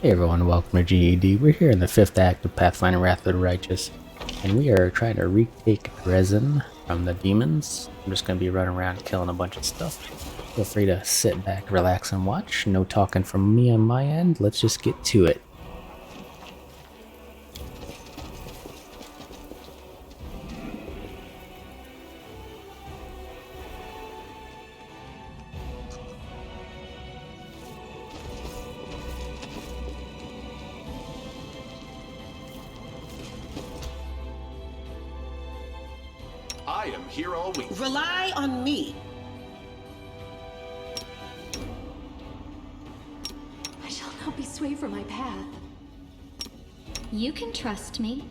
Hey everyone, welcome to GED. We're here in the 5th act of Pathfinder Wrath of the Righteous, and we are trying to retake Drezen from the demons. I'm just going to be running around killing a bunch of stuff. Feel free to sit back, relax, and watch. No talking from me on my end. Let's just get to it. I am here all week. Rely on me. I shall not be swayed from my path. You can trust me.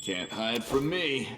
Can't hide from me.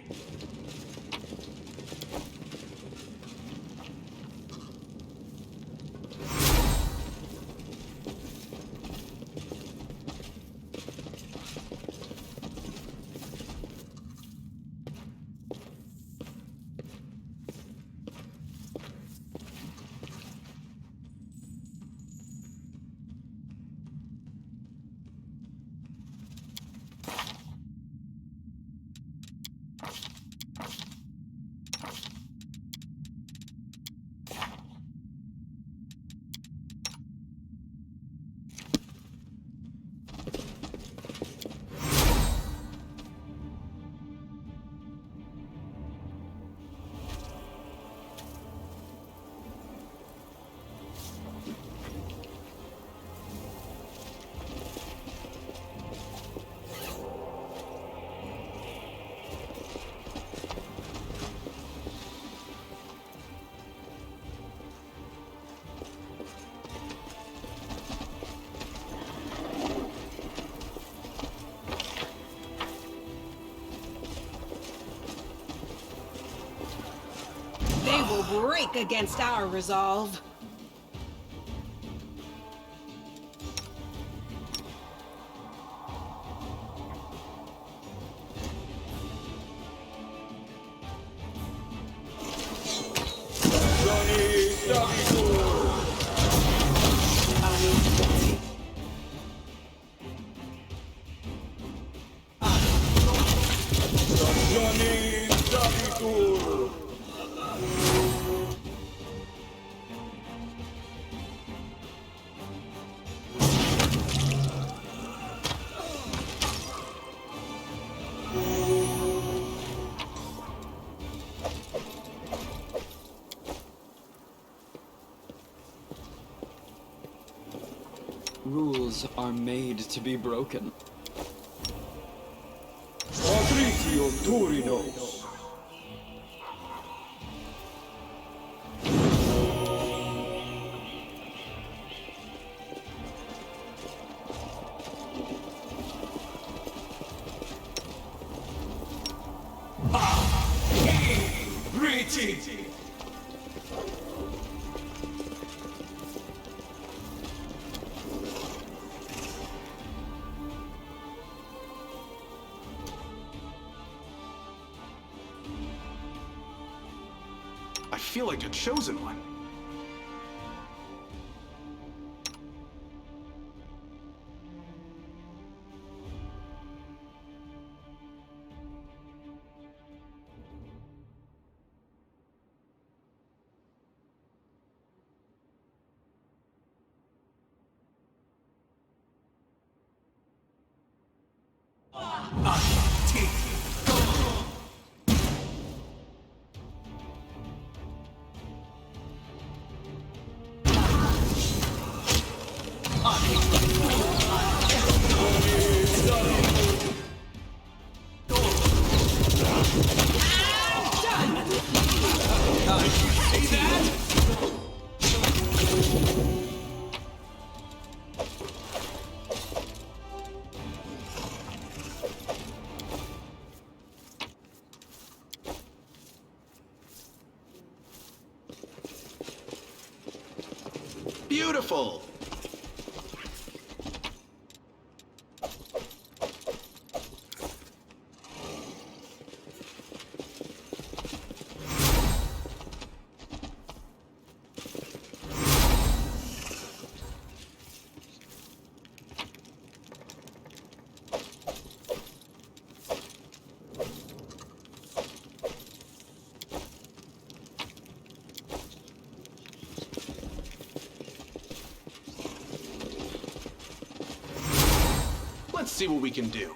They will break against our resolve. Rules are made to be broken. I feel like a chosen one. I take See that? Beautiful. Let's see what we can do.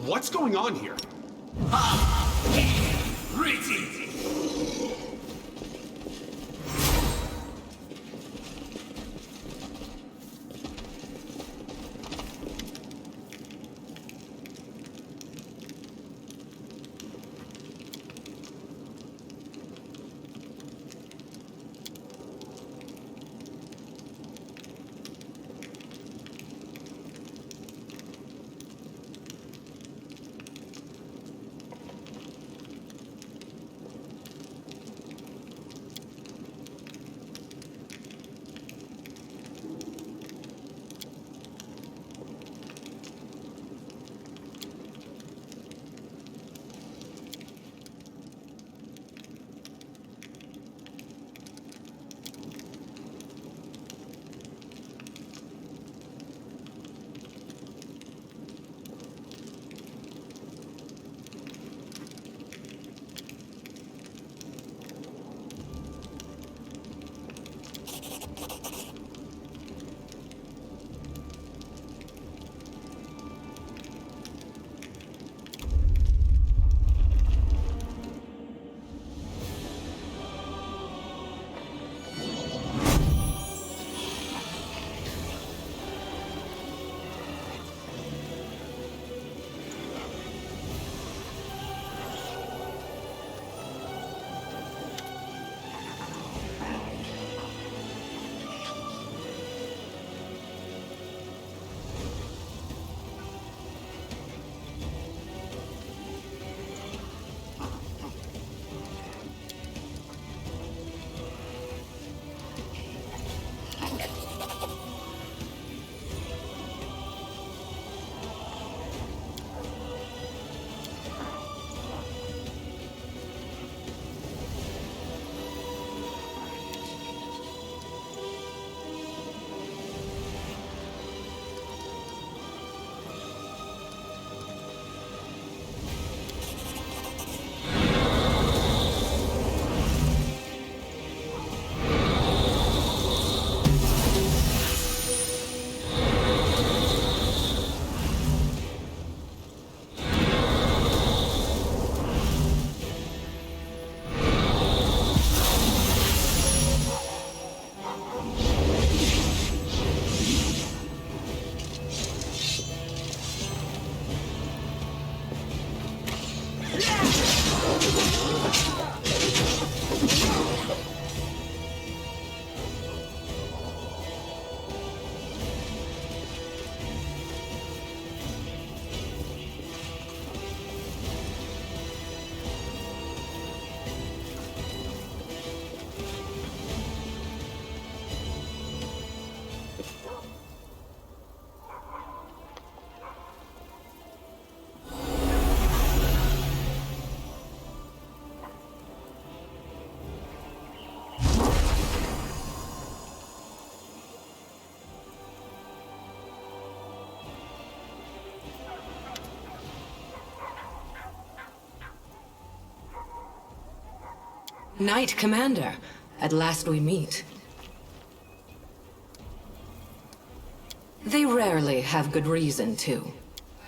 What's going on here? Knight Commander, at last we meet. They rarely have good reason to.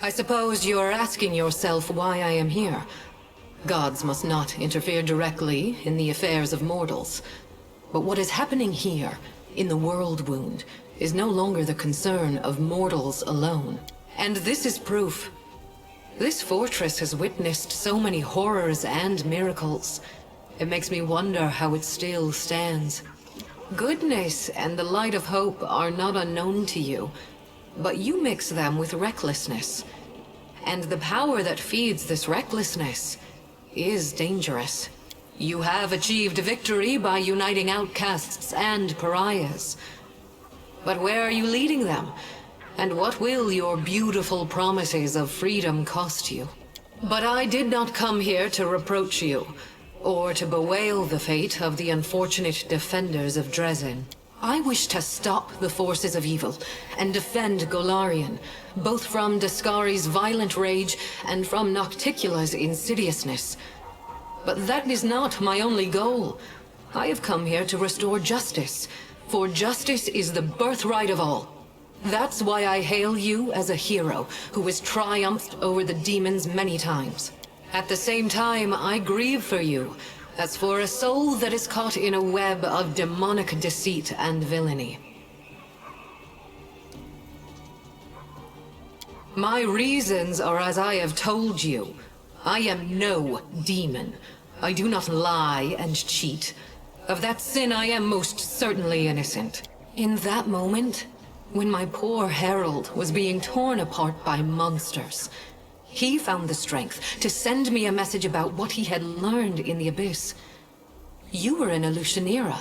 I suppose you're asking yourself why I am here. Gods must not interfere directly in the affairs of mortals. But what is happening here, in the World Wound, is no longer the concern of mortals alone. And this is proof. This fortress has witnessed so many horrors and miracles. It makes me wonder how it still stands. Goodness and the light of hope are not unknown to you, but you mix them with recklessness. And the power that feeds this recklessness is dangerous. You have achieved victory by uniting outcasts and pariahs. But where are you leading them? And what will your beautiful promises of freedom cost you? But I did not come here to reproach you, or to bewail the fate of the unfortunate defenders of Drezen. I wish to stop the forces of evil and defend Golarion, both from Daskari's violent rage and from Nocticula's insidiousness. But that is not my only goal. I have come here to restore justice, for justice is the birthright of all. That's why I hail you as a hero who has triumphed over the demons many times. At the same time, I grieve for you, as for a soul that is caught in a web of demonic deceit and villainy. My reasons are as I have told you. I am no demon. I do not lie and cheat. Of that sin I am most certainly innocent. In that moment, when my poor herald was being torn apart by monsters, he found the strength to send me a message about what he had learned in the Abyss. You were in Illusionera,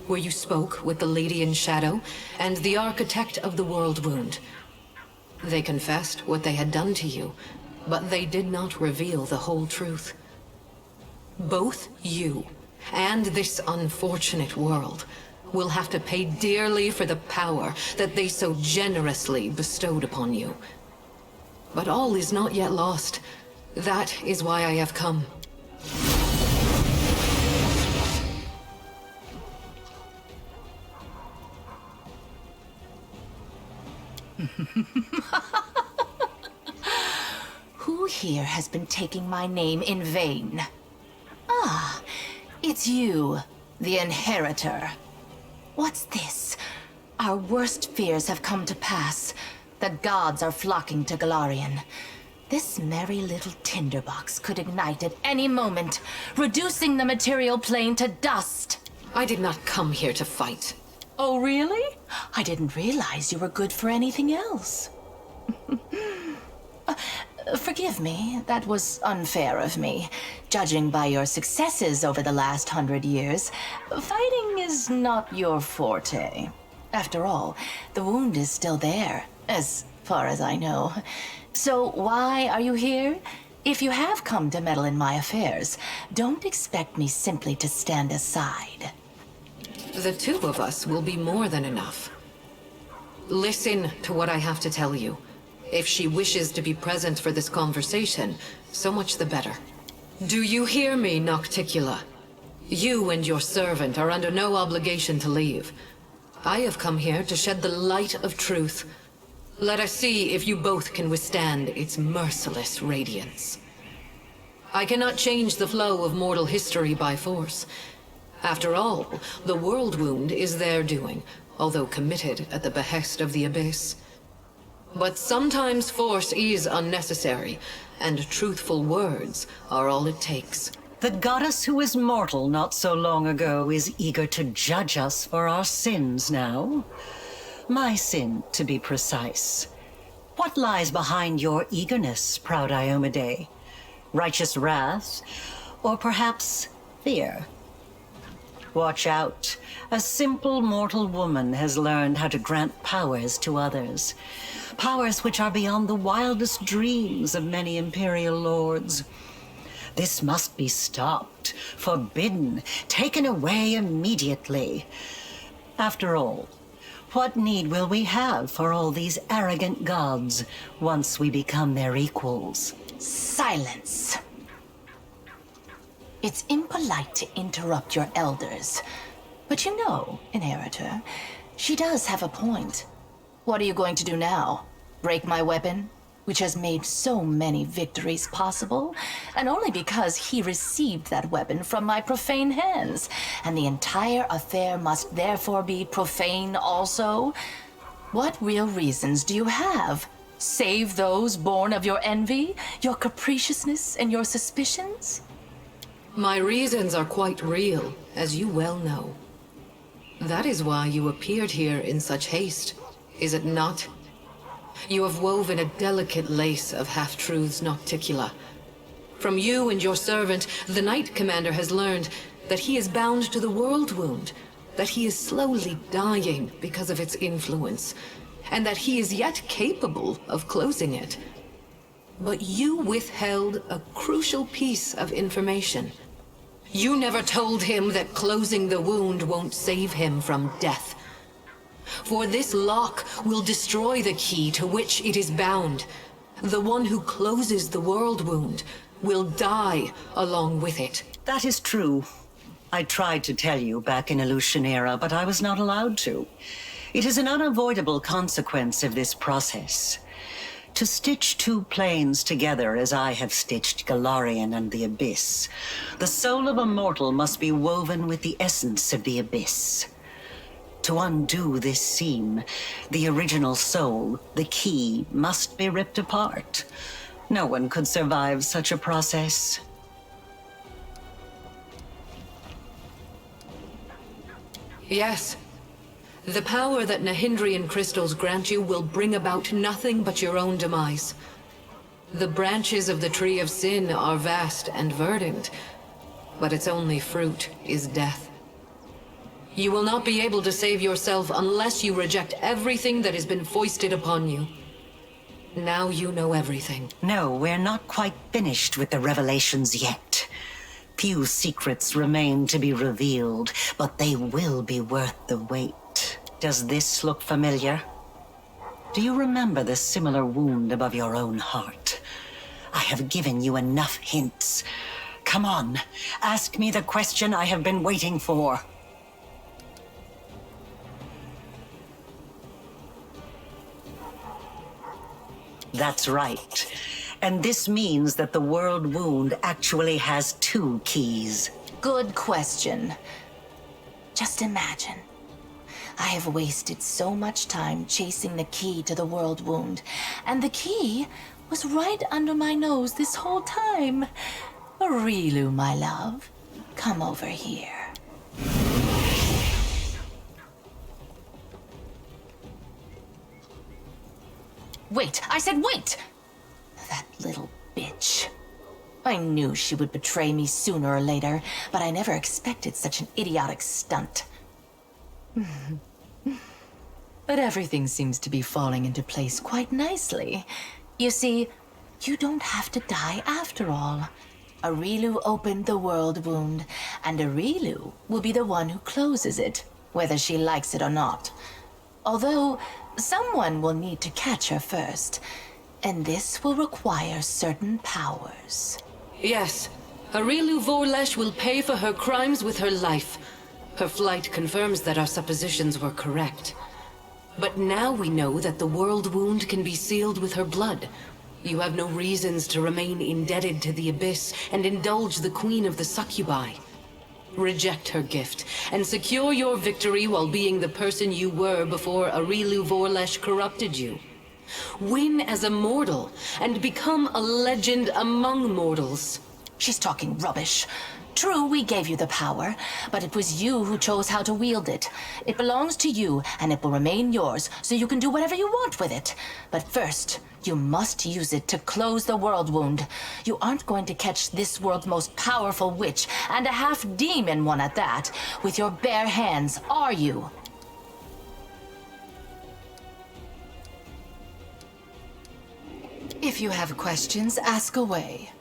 where you spoke with the Lady in Shadow and the Architect of the World Wound. They confessed what they had done to you, but they did not reveal the whole truth. Both you and this unfortunate world will have to pay dearly for the power that they so generously bestowed upon you. But all is not yet lost. That is why I have come. Who here has been taking my name in vain? Ah, it's you, the Inheritor. What's this? Our worst fears have come to pass. The gods are flocking to Galarian. This merry little tinderbox could ignite at any moment, reducing the material plane to dust. I did not come here to fight. Oh, really? I didn't realize you were good for anything else. Forgive me, that was unfair of me. Judging by your successes over the last 100 years, fighting is not your forte. After all, the wound is still there, as far as I know. So why are you here? If you have come to meddle in my affairs, don't expect me simply to stand aside. The two of us will be more than enough. Listen to what I have to tell you. If she wishes to be present for this conversation, so much the better. Do you hear me, Nocticula? You and your servant are under no obligation to leave. I have come here to shed the light of truth. Let us see if you both can withstand its merciless radiance. I cannot change the flow of mortal history by force. After all, the World Wound is their doing, although committed at the behest of the Abyss. But sometimes force is unnecessary, and truthful words are all it takes. The goddess who was mortal not so long ago is eager to judge us for our sins now. My sin, to be precise. What lies behind your eagerness, proud Iomade? Righteous wrath? Or perhaps fear? Watch out. A simple mortal woman has learned how to grant powers to others. Powers which are beyond the wildest dreams of many Imperial lords. This must be stopped, forbidden, taken away immediately. After all, what need will we have for all these arrogant gods once we become their equals? Silence. It's impolite to interrupt your elders. But you know, Inheritor, she does have a point. What are you going to do now? Break my weapon, which has made so many victories possible, and only because he received that weapon from my profane hands, and the entire affair must therefore be profane also? What real reasons do you have? Save those born of your envy, your capriciousness, and your suspicions? My reasons are quite real, as you well know. That is why you appeared here in such haste, is it not? You have woven a delicate lace of half-truths, Nocticula. From you and your servant, the Knight Commander has learned that he is bound to the World Wound, that he is slowly dying because of its influence, and that he is yet capable of closing it. But you withheld a crucial piece of information. You never told him that closing the wound won't save him from death. For this lock will destroy the key to which it is bound. The one who closes the World Wound will die along with it. That is true. I tried to tell you back in Illusionera, but I was not allowed to. It is an unavoidable consequence of this process. To stitch two planes together as I have stitched Galarian and the Abyss, the soul of a mortal must be woven with the essence of the Abyss. To undo this seam, the original soul, the key, must be ripped apart. No one could survive such a process. Yes. The power that Nahindrian crystals grant you will bring about nothing but your own demise. The branches of the Tree of Sin are vast and verdant, but its only fruit is death. You will not be able to save yourself unless you reject everything that has been foisted upon you. Now you know everything. No, we're not quite finished with the revelations yet. Few secrets remain to be revealed, but they will be worth the wait. Does this look familiar? Do you remember the similar wound above your own heart? I have given you enough hints. Come on, ask me the question I have been waiting for. That's right. And this means that the world wound actually has two keys. Good question. Just imagine. I have wasted so much time chasing the key to the world wound, and the key was right under my nose this whole time. Arilu, my love, come over here. Wait, I said wait! That little bitch. I knew she would betray me sooner or later, but I never expected such an idiotic stunt. But everything seems to be falling into place quite nicely. You see, you don't have to die after all. Arilu opened the world wound, and Arilu will be the one who closes it, whether she likes it or not. Although, someone will need to catch her first, and this will require certain powers. Yes, Arilu Vorlesh will pay for her crimes with her life. Her flight confirms that our suppositions were correct. But now we know that the world wound can be sealed with her blood. You have no reasons to remain indebted to the Abyss and indulge the Queen of the Succubi. Reject her gift, and secure your victory while being the person you were before Arilu Vorlesh corrupted you. Win as a mortal, and become a legend among mortals. She's talking rubbish. True, we gave you the power, but it was you who chose how to wield it. It belongs to you, and it will remain yours, so you can do whatever you want with it. But first, you must use it to close the world wound. You aren't going to catch this world's most powerful witch, and a half-demon one at that, with your bare hands, are you? If you have questions, ask away.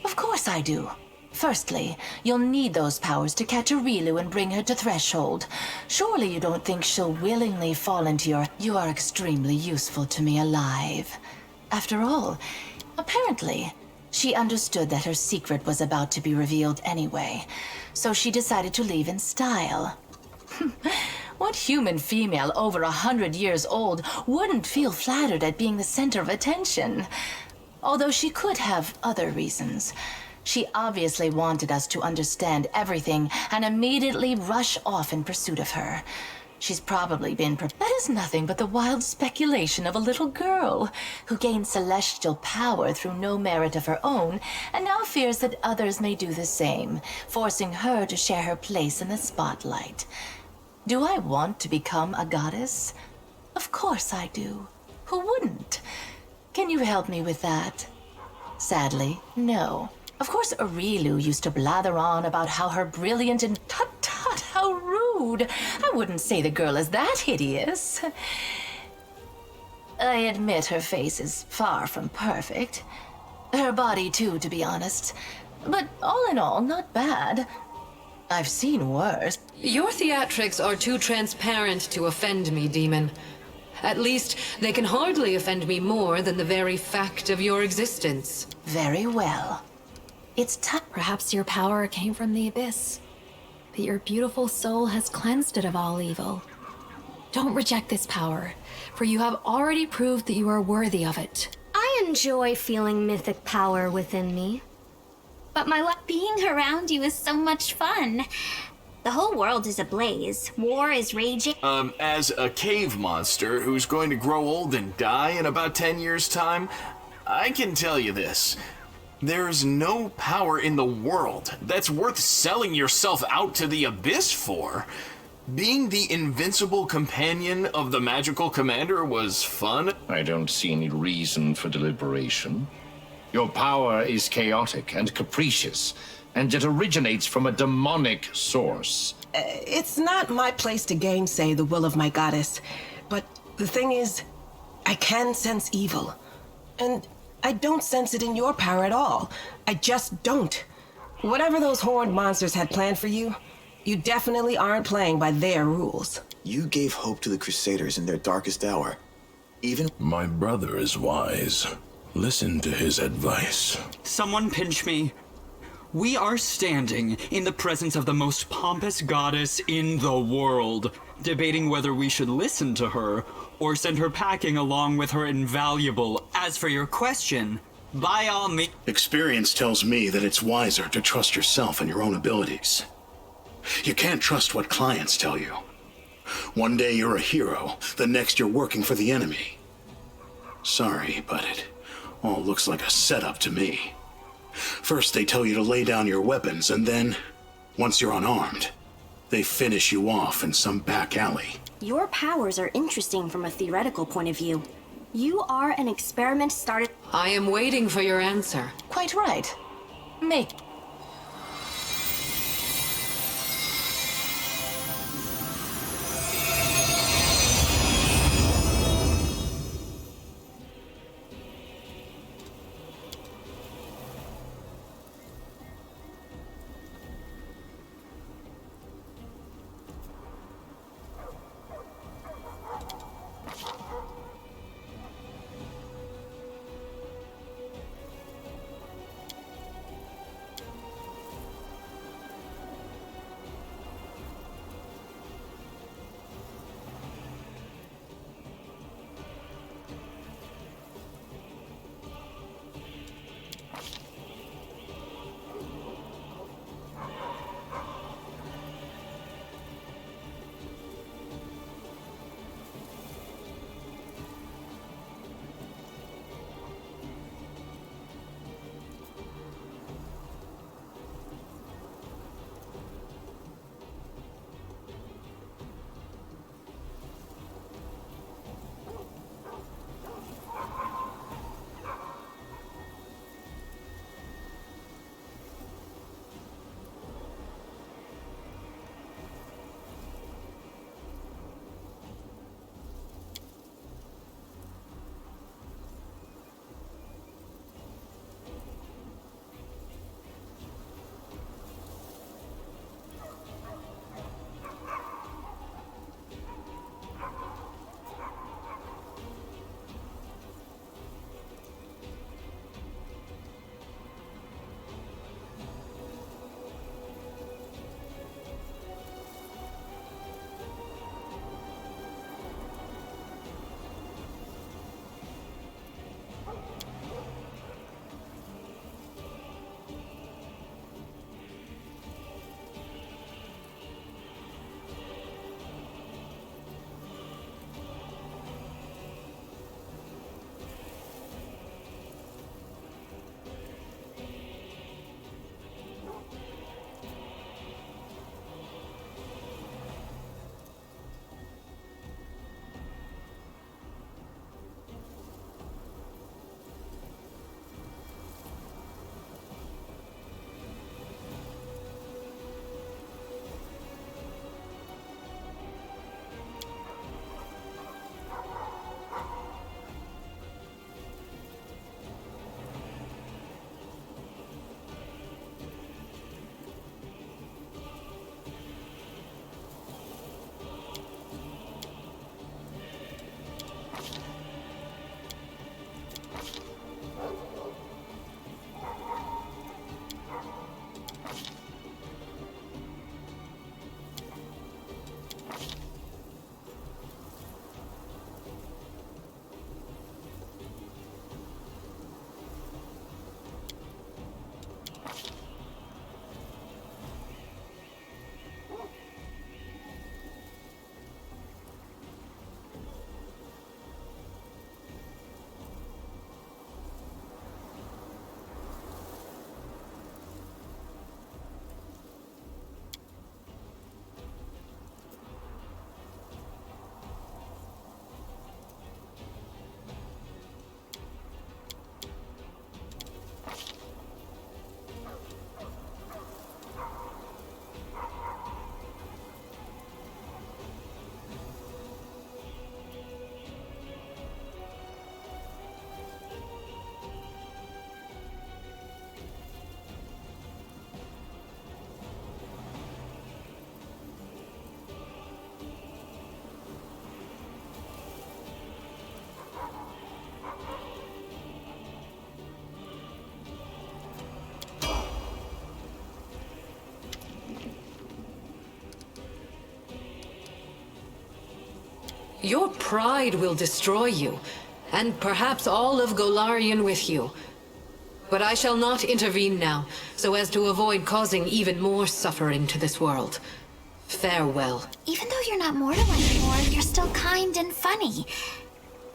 Of course I do. Firstly, you'll need those powers to catch Arilu and bring her to Threshold. Surely you don't think she'll willingly fall into your... You are extremely useful to me alive. After all, apparently, she understood that her secret was about to be revealed anyway, so she decided to leave in style. What human female over 100 years old wouldn't feel flattered at being the center of attention? Although she could have other reasons. She obviously wanted us to understand everything and immediately rush off in pursuit of her. She's probably been That is nothing but the wild speculation of a little girl who gained celestial power through no merit of her own and now fears that others may do the same, forcing her to share her place in the spotlight. Do I want to become a goddess? Of course I do. Who wouldn't? Can you help me with that? Sadly, no. Of course, Arilu used to blather on about how her brilliant and tut-tut, how rude. I wouldn't say the girl is that hideous. I admit her face is far from perfect. Her body too, to be honest. But all in all, not bad. I've seen worse. Your theatrics are too transparent to offend me, demon. At least, they can hardly offend me more than the very fact of your existence. Very well. It's Perhaps your power came from the Abyss. that your beautiful soul has cleansed it of all evil. Don't reject this power, for you have already proved that you are worthy of it. I enjoy feeling mythic power within me. But my luck being around you is so much fun. The whole world is ablaze. War is raging. As a cave monster who's going to grow old and die in about 10 years' time, I can tell you this. There's no power in the world that's worth selling yourself out to the abyss for. Being the invincible companion of the magical commander was fun. I don't see any reason for deliberation. Your power is chaotic and capricious, and it originates from a demonic source. It's not my place to gainsay the will of my goddess, but the thing is, I can sense evil. And I don't sense it in your power at all. I just don't. Whatever those horned monsters had planned for you, you definitely aren't playing by their rules. You gave hope to the Crusaders in their darkest hour. Even... My brother is wise. Listen to his advice. Someone pinch me. We are standing in the presence of the most pompous goddess in the world, debating whether we should listen to her or send her packing along with her invaluable. As for your question, by all means... Experience tells me that it's wiser to trust yourself and your own abilities. You can't trust what clients tell you. One day you're a hero, the next you're working for the enemy. Sorry, but it all looks like a setup to me. First they tell you to lay down your weapons, and then, once you're unarmed, they finish you off in some back alley. Your powers are interesting from a theoretical point of view. You are an experiment started... I am waiting for your answer. Quite right. Make... Your pride will destroy you, and perhaps all of Golarion with you. But I shall not intervene now, so as to avoid causing even more suffering to this world. Farewell. Even though you're not mortal anymore, you're still kind and funny.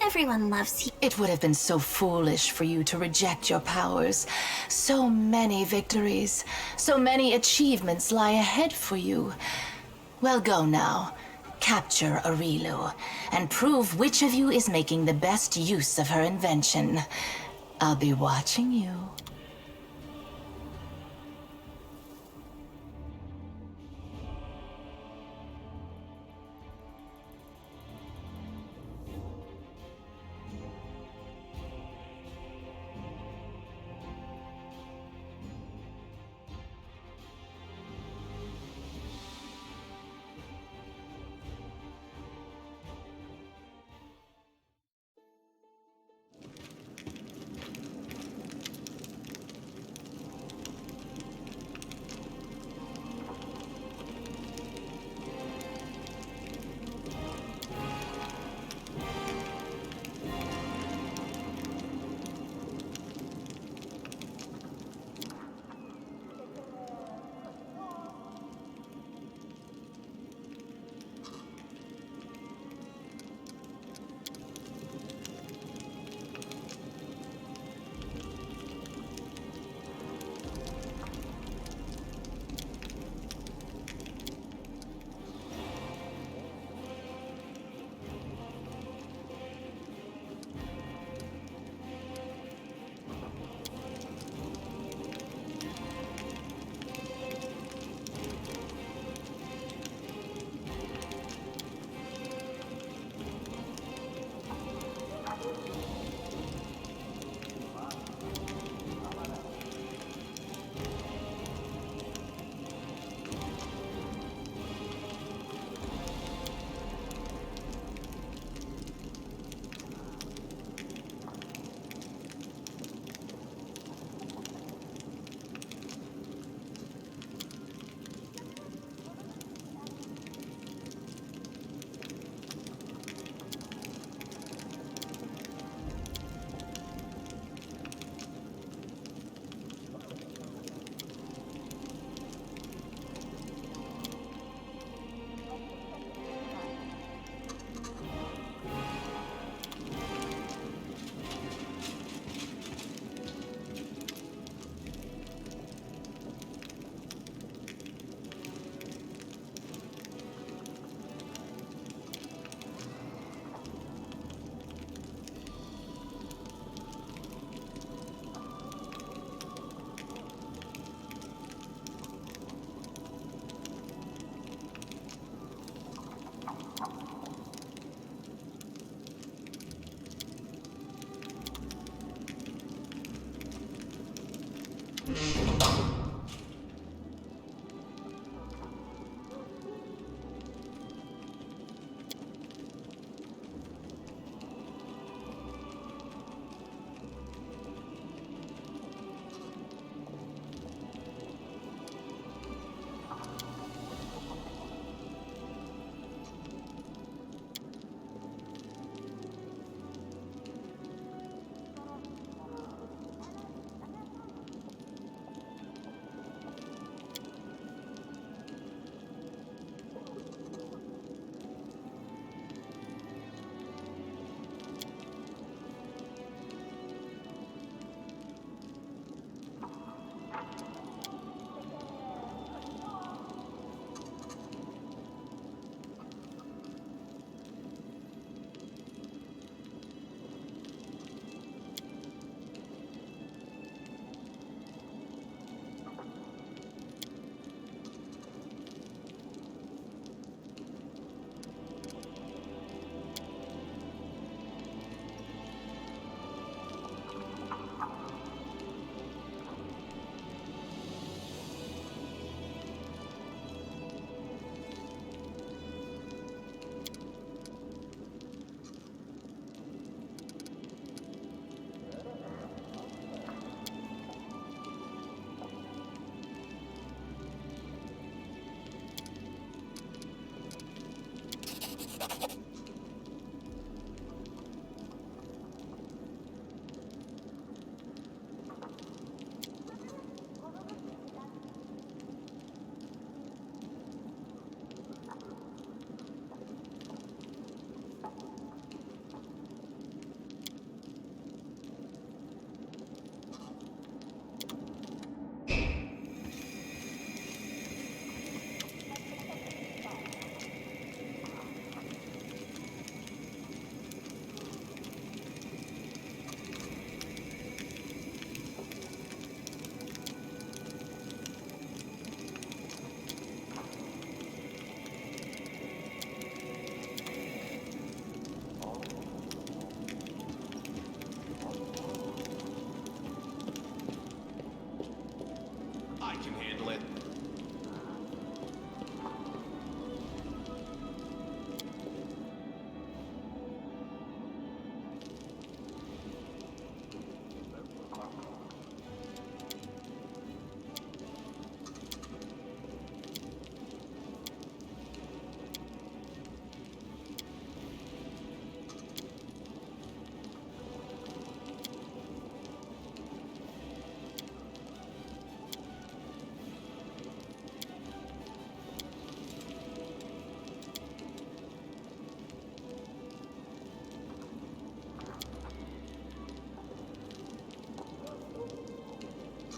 Everyone loves you. It would have been so foolish for you to reject your powers. So many victories, so many achievements lie ahead for you. Well, go now. Capture Arilu, and prove which of you is making the best use of her invention. I'll be watching you.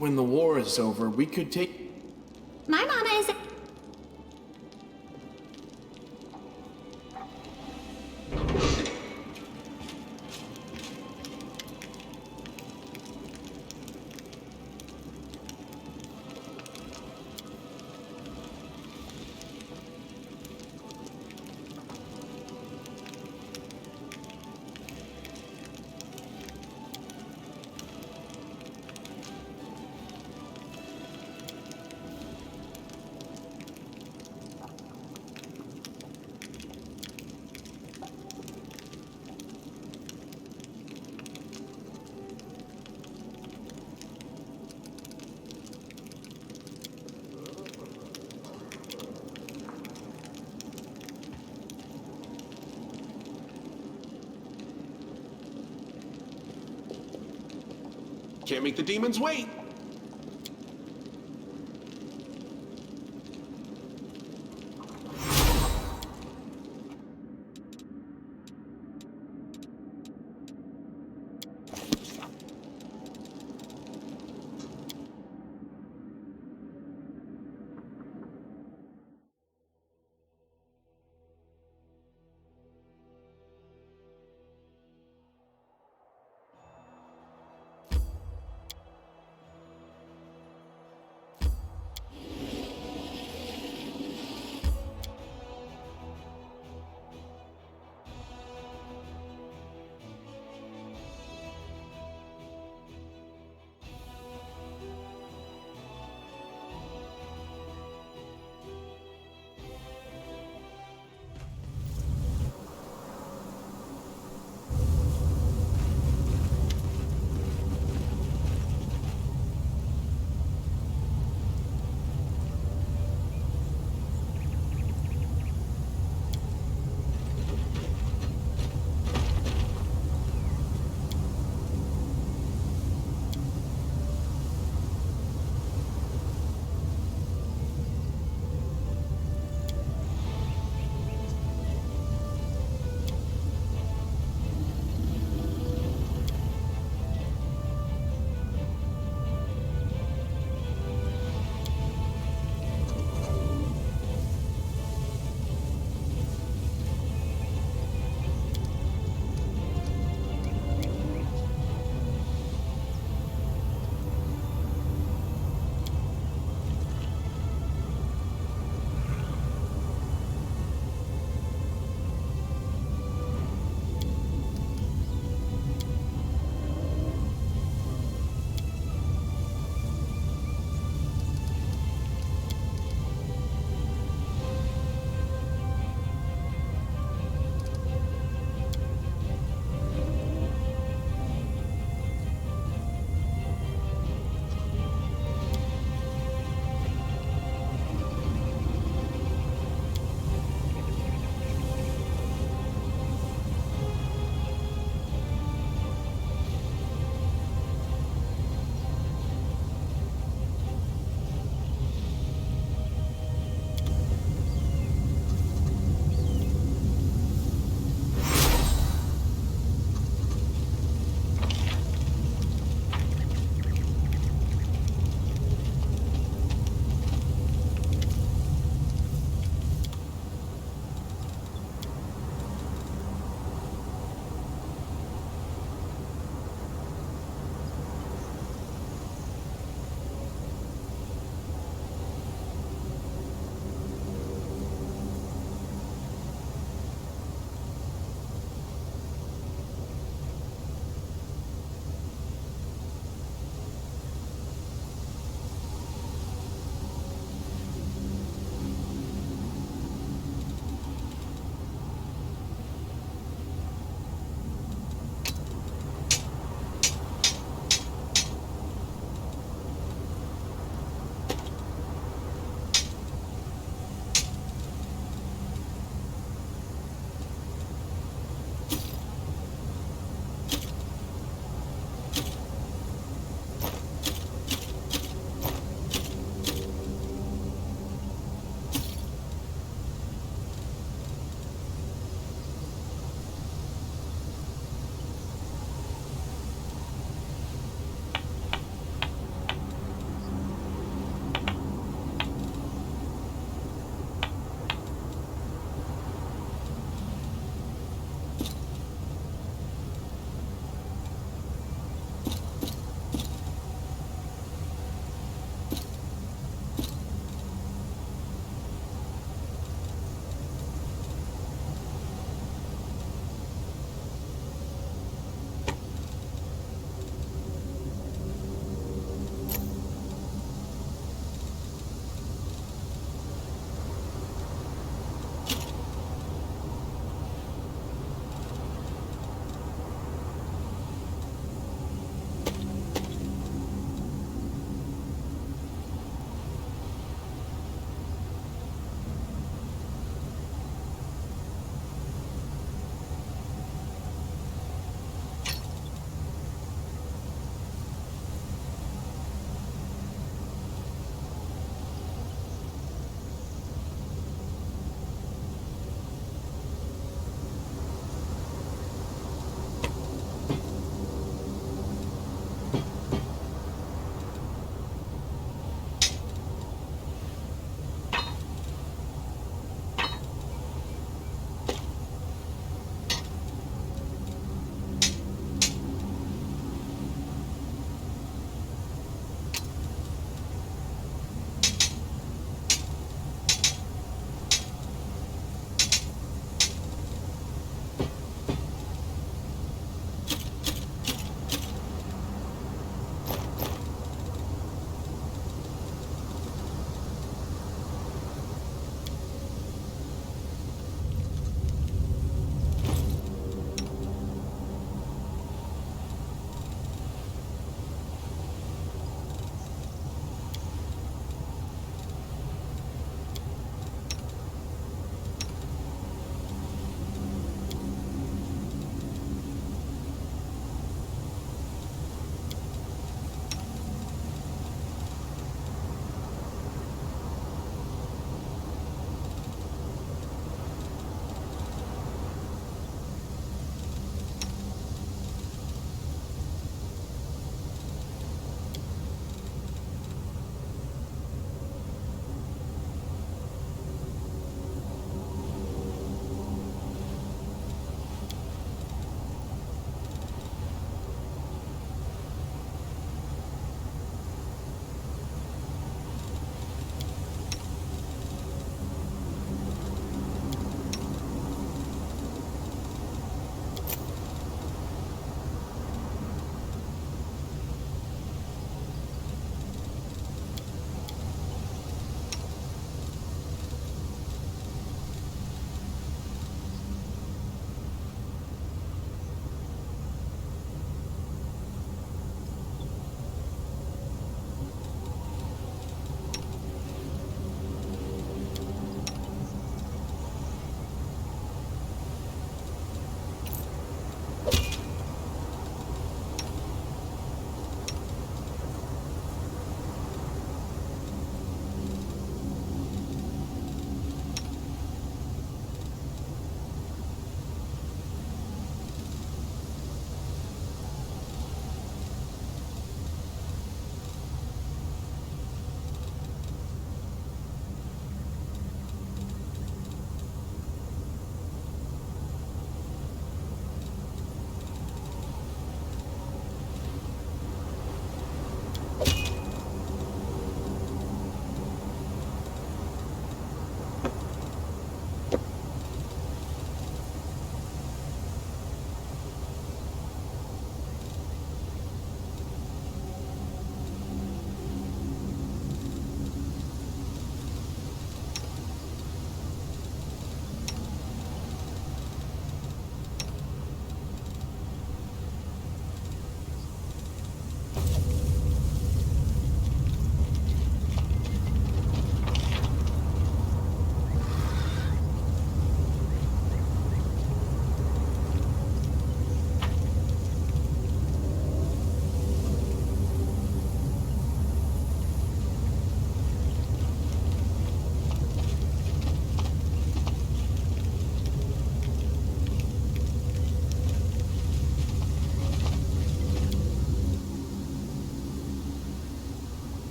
When the war is over, we could take... My mama is. Can't make the demons wait!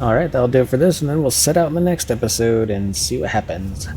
Alright, that'll do it for this, and then we'll set out in the next episode and see what happens.